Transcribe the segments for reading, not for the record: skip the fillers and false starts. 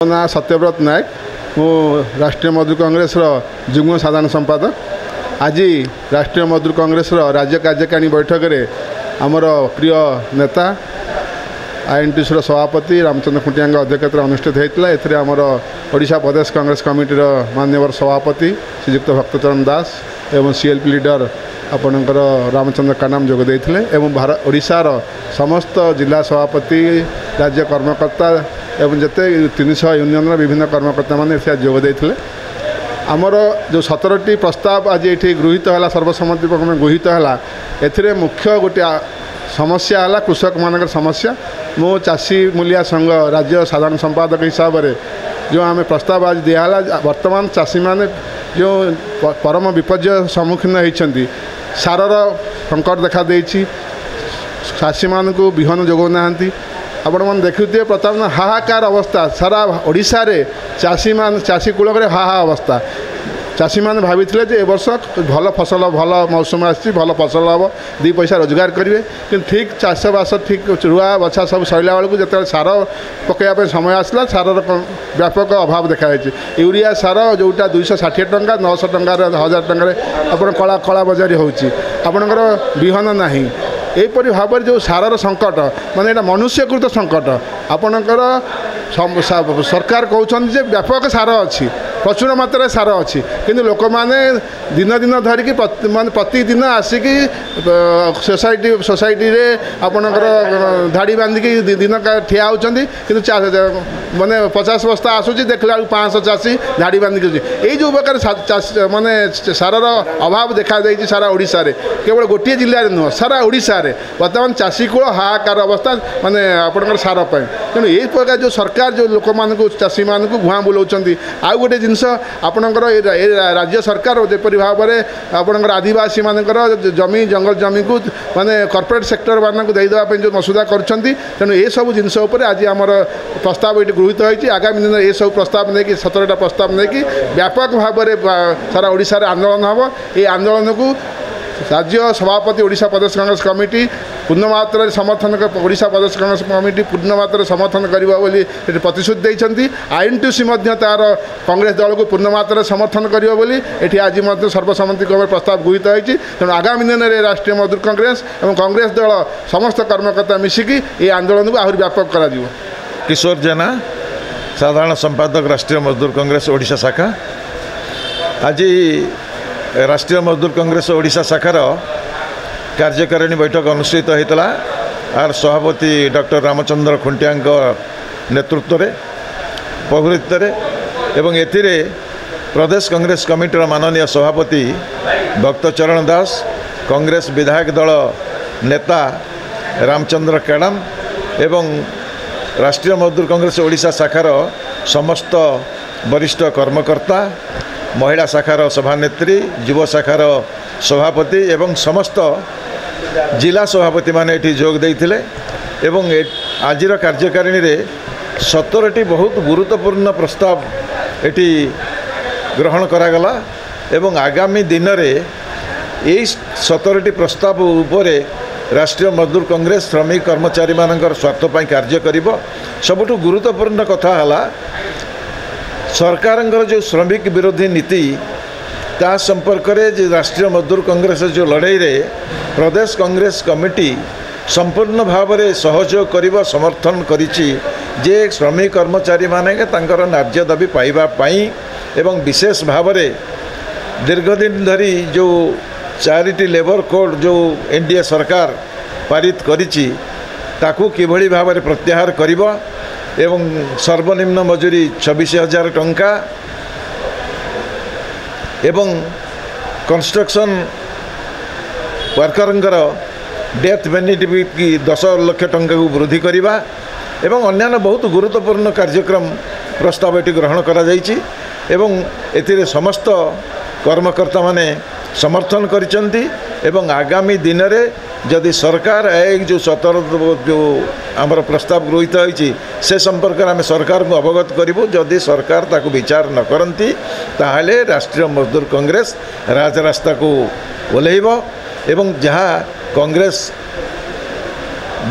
ना सत्यव्रत नायक मु राष्ट्रीय मजदूर कांग्रेस जुग्म साधारण संपादक। आज राष्ट्रीय मजदूर कांग्रेस राज्य कार्यकारिणी बैठक में आमर प्रिय नेता आईएनटीसी सभापति रामचंद्र खुंटिया अध्यक्षता अनुष्ठित होता है। आमर ओडिशा प्रदेश कांग्रेस कमिटी माननीय सभापति श्रीजुक्त भक्तचरण दास एवं सीएलपी लीडर आपणकर रामचंद्र कानाम जोग देते एवं ओडिशार समस्त जिला सभापति राज्य कर्मकर्ता एवं जिते 300 यूनियन विभिन्न कर्मकर्ता मैंने जोग देते। आमर जो 17टी प्रस्ताव आज ये गृहीत है सर्वसम्मति गृहीत है ए मुख्य गोटे समस्या है कृषक मान समस्या। मो चाषी मूलिया संघ राज्य साधारण संपादक हिसाब से जो आम प्रस्ताव आज दिहला वर्तमान चाषी मैंने जो परम विपर्य सम्मुखीन होती सारर संकट देखा देछि चाषी मान को विहन जोगना आपण मैंने देखुए प्रथम हाहाकार अवस्था सारा ओडिशा रे चाषी कूल हाहा अवस्था। चाषी मैंने भाभी ए वर्ष भल फसल भल मौसम आसी भल फसल हम 2 पैसा रोजगार करेंगे कि ठीक चाषबास ठीक रुआ बछा सब सरला बेलू जो सार पकड़ा समय आसला सार व्यापक अभाव देखाई। यूरिया सार जोटा 260 टंका 900 टंकार 1000 टंकार कला कला बजारी होपणकर विहन ना यहपरी भाव में जो सारर संकट माने एटा मनुष्यकृत संकट आपणकर सरकार कहते व्यापक सार अच्छी प्रचुर मात्रा सार अच्छी किंतु लोक मैंने दिन दिन धरिकी माने प्रतिदिन आसिकी सोसाइटी रे आपणकर धाड़ी बांधिकी दिन ठिया होती कि माने 50 बस्ता आसूँ देखला 500 चाषी धाड़ी बांधिकी यही जो प्रकार माने सारर अभाव देखा देती सारा ओडिशा रे केवल गोटे जिले में नुह सारा ओडिशा रे वर्तमान चाषी कूल हाहाकार अवस्था माने आपणकर सार तेणु यही प्रकार जो सरकार जो लोक मान चाषी मान भुआ बुलाऊँ आउ गोटे जिनस आपणकर राज्य सरकार जेपरी भाव में आपणकर आदिवासी मानकर जमी जंगल जमी को माने कॉर्पोरेट सेक्टर मानक देदेवाई जो मसुदा कर तेणु ये सब जिनस आज आमर प्रस्ताव ये गृहीत होती। आगामी दिन ये सब प्रस्ताव नहीं कि 17टा प्रस्ताव नहीं कि व्यापक भाव में सारा ओडिशा रे आंदोलन हम ये आंदोलन को राज्य सभापति ओडिशा प्रदेश कांग्रेस कमिटी पूर्ण मात्रा समर्थन ओडिशा प्रदेश कांग्रेस कमिटी पूर्ण मात्रा समर्थन करिबा बोली प्रतिश्रुति देइछंती। आईएनटीसी तार कांग्रेस दल को पूर्ण मात्रा समर्थन करिबा बोली एठी आज सर्वसम्मति प्रस्ताव गृहीत होइछि। तेणु आगामी दिन में राष्ट्रीय मजदूर कांग्रेस और कांग्रेस दल समस्त कर्मकर्ता मिसिकी ये आंदोलन को आहरी व्यापक करा दिबो। किशोर जेना साधारण संपादक राष्ट्रीय मजदूर कांग्रेस ओडिशा शाखा। आज राष्ट्रीय मजदूर कांग्रेस ओडिशा शाखार कार्यकारिणी बैठक अनुष्ठित होता आर सभापति डॉक्टर रामचंद्र खुंटिया नेतृत्व में पौरोहित्य एवं एथिरे प्रदेश कांग्रेस कमिटीर माननीय सभापति भक्तचरण दास कांग्रेस विधायक दल नेता रामचंद्र कानाम एवं राष्ट्रीय मजदूर कांग्रेस ओडिशा शाखार समस्त वरिष्ठ कर्मकर्ता महिला शाखार सभानेत्री युव शाखार सभापति एवं समस्त जिला सभापति माने एठी जोग देइथिले एवं आजिर कार्यकारिणी रे 17टी बहुत गुरुत्वपूर्ण प्रस्ताव एठी ग्रहण करागला एवं आगामी दिन रे एई 17टी प्रस्ताव उपरे राष्ट्रीय मजदूर कांग्रेस श्रमिक कर्मचारी मानकर स्वार्थ पई कार्य करिवो। सबुठु गुरुत्वपूर्ण कथा हला सरकार जो श्रमिक विरोधी नीति ता संपर्क में राष्ट्रीय मजदूर कांग्रेस जो लड़ाई रे प्रदेश कांग्रेस कमिटी संपूर्ण भाव में सहयोग कर समर्थन करिछि जे श्रमिक कर्मचारी माने तांकर न्याय दाबी पाइबा पाई एवं विशेष भाव में दीर्घदिन धरी जो 4टी लेबर कोड जो एनडीए सरकार पारित करिछि ताकू किभली भाव में प्रत्याहार करिबो एवं सर्वनिम्न मजूरी 26,000 टंका एवं कंस्ट्रक्शन वर्कर डेथ बेनिफिट की 10 लाख टंका को वृद्धि करवा एवं अन्यान्य बहुत गुरुत्वपूर्ण कार्यक्रम प्रस्ताव एटी ग्रहण करा जाइछि एवं एथिरे समस्त कर्मकर्ता माने समर्थन करिसेंती एवं आगामी दिन रे जदि सरकार एक जो 17 जो आमर प्रस्ताव गृहीत होइछि से संपर्क में आम सरकार को अवगत करूँ। जदि सरकार ताकू विचार न करती ताहले राष्ट्रीय मजदूर कांग्रेस राजरास्ता को ओह्लैब एवं जहाँ कांग्रेस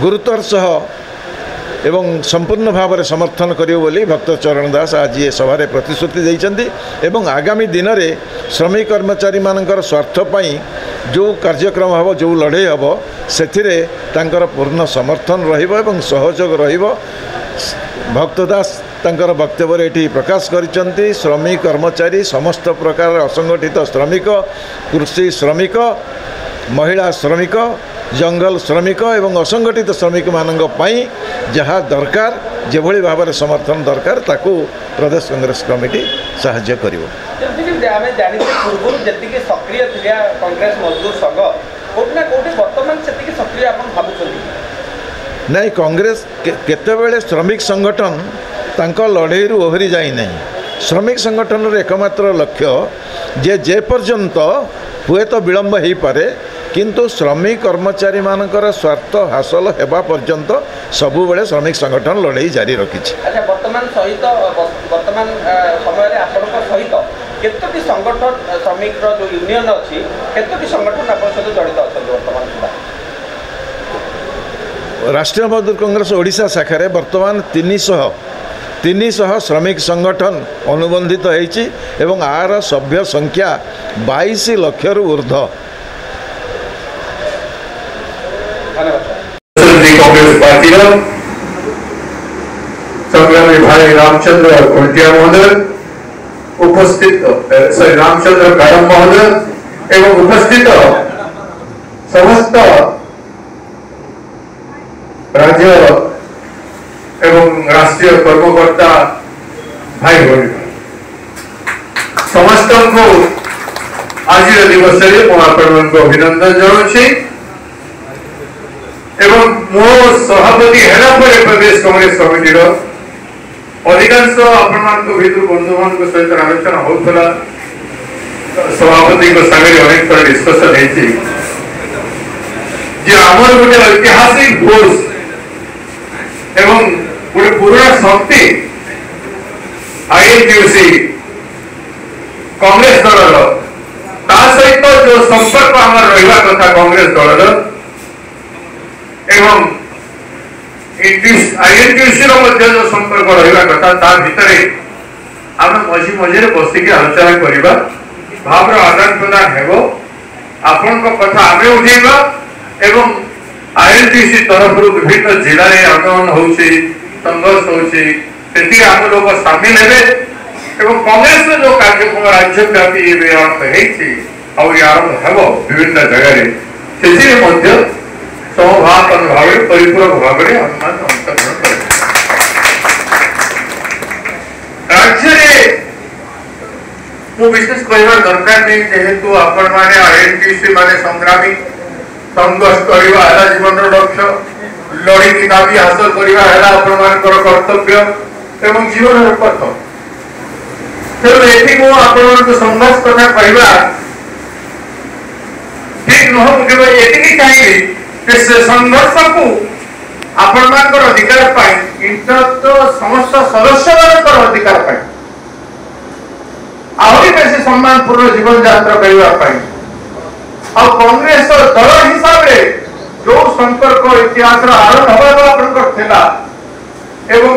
गुरुत्वर सह एवं संपूर्ण भाव में समर्थन करियो बोली भक्त चरण दास आज ये सभा प्रतिश्रुति देइछन्ति एवं आगामी दिन में श्रमिक कर्मचारी मानकर स्वार्थ पाई जो कार्यक्रम हम जो लड़े हम से पूर्ण समर्थन रहिबो एवं सहयोग रहिबो। भक्त दास तांकर वक्तव्य ये प्रकाश करिसेंति श्रमिक कर्मचारी समस्त प्रकार असंगठित श्रमिक कृषि श्रमिक महिला श्रमिक जंगल श्रमिक एवं असंगठित श्रमिक मानक पई जहाँ दरकार जेभली भाव में समर्थन दरकार ताकू प्रदेश कांग्रेस कमिटी साहाय्य करिवो। आमे जानिते पूर्व जतिके सक्रिय थिया कांग्रेस मजदूर संघ कोठना कोठी वर्तमान सेतिके सक्रिय आपण भाबुछन्ती नहीं कांग्रेस केतेबेले श्रमिक संगठन तांको लड़ाई ओहरी जाई नहीं। श्रमिक संगठन एकमात्र लक्ष्य जे पर्यंत हुए तो विलंब हो पारे किंतु श्रमिक कर्मचारी मानकर स्वार्थ हासिल होगा पर्यंत सबु बेले श्रमिक संगठन लड़ाई जारी रखी। अच्छा वर्तमान सहित वर्तमान समय रे आपनक सहित केतोटी संगठन श्रमिक रो जो यूनियन अछि केतोटी संगठन आपन सहित जड़ित अछन वर्तमान सुधा राष्ट्रीय मजदूर कांग्रेस ओडिशा शाखा रे वर्तमान 300 श्रमिक संगठन अनुबंधित होइछि एवं आर सभ्य संख्या 22 लाख रु ऊर्ध्व। कांग्रेस पार्टी संग्रामी भाई रामचंद्र कुंटिया महोदय उपस्थित रामचंद्र कायम महोदय एवं उपस्थित समस्त राज्य एवं राष्ट्रीय कर्मकर्ता भाई भाई समस्त को आज दिवस अभिनंदन जनाऊँ एवं मो सभापति हेला प्रदेश कांग्रेस कमिटी अधिकांश आपण बंधु मान सहित आलोचना होता सभापति सागर अनेक थर डिस्कसन होमर गोटे ऐतिहासिक फोर्स एवं गोटे पुराना शक्ति आईएनटीयूसी कांग्रेस दल सहित जो संपर्क आम रहा कथा कांग्रेस दल एवं आईएनटीयूसी जो संपर्क रहा कथा भितर आम मझी मझे बसिक आलोचना करवा भाव आदान प्रदान हो आपण कथा आम उठेगा एवं आईएनटीयूसी तरफ विभिन्न जिले में आंदोलन होची संघर्ष होची आम लोग सामिल हे एवं कांग्रेस जो कार्यक्रम राज्यव्यापी आरंभ हो विभिन्न जगह समभापन भाव परिपूरक भाव में अंशग्रहण कर राज्य विशेष कहवा दरकार नहीं जेहेतु आपण माने आईएनटीयूसी माने संग्रामी संघर्ष करवा जीवन लक्ष्य लड़ी दाबी हासिल करवा अपन कर्तव्य एवं जीवन पथ तेणु ये संघर्ष कथा कहवा ठीक नुह मुझे ये चाहिए से संघर्ष को आपण अधिकार समस्त सदस्य अधिकार आहरी बेसी सम्मानपूर्ण जीवन यात्रा करने कांग्रेस दल हिसाब से जो संपर्क इतिहास आरंभ होगा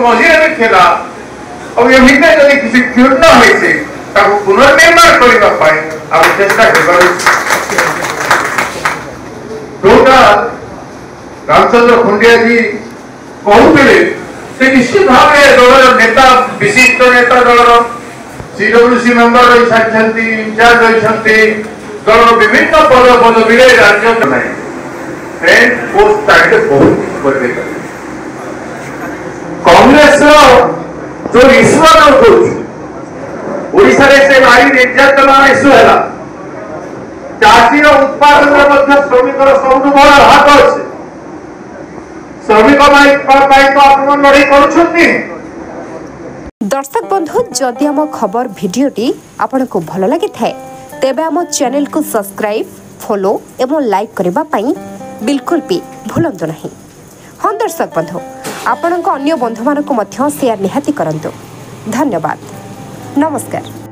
मझे भी थिला जब किसी क्षुण्ण होती पुनर्निर्माण करने चेष्टा जोटा रामचंद्र खुंडिया जी कहते से निश्चित भाव दल नेता विशिष्ट नेता दल सीडब्ल्यूसी मेंबर रही सारी इंचार्ज रही दल विभिन्न पद पदवी राज्य बहुत कांग्रेस जो इश्यू ओडिशा से नारी निर्यातना इश्यू है चाषी उत्पादन श्रमिक सब बड़ हाथ अच्छे श्रमिक तो लड़ाई कर। दर्शक बंधु जदि आम खबर भिडियोटी आपन को भल लगी थाए तेबे आम चैनल को सब्सक्राइब फॉलो एवं लाइक करबा पई बिल्कुल भी भूलंतु नहीं। हाँ दर्शक बंधु आपण अन्य बंधु मानक शेयर निहाती करंतु। धन्यवाद नमस्कार।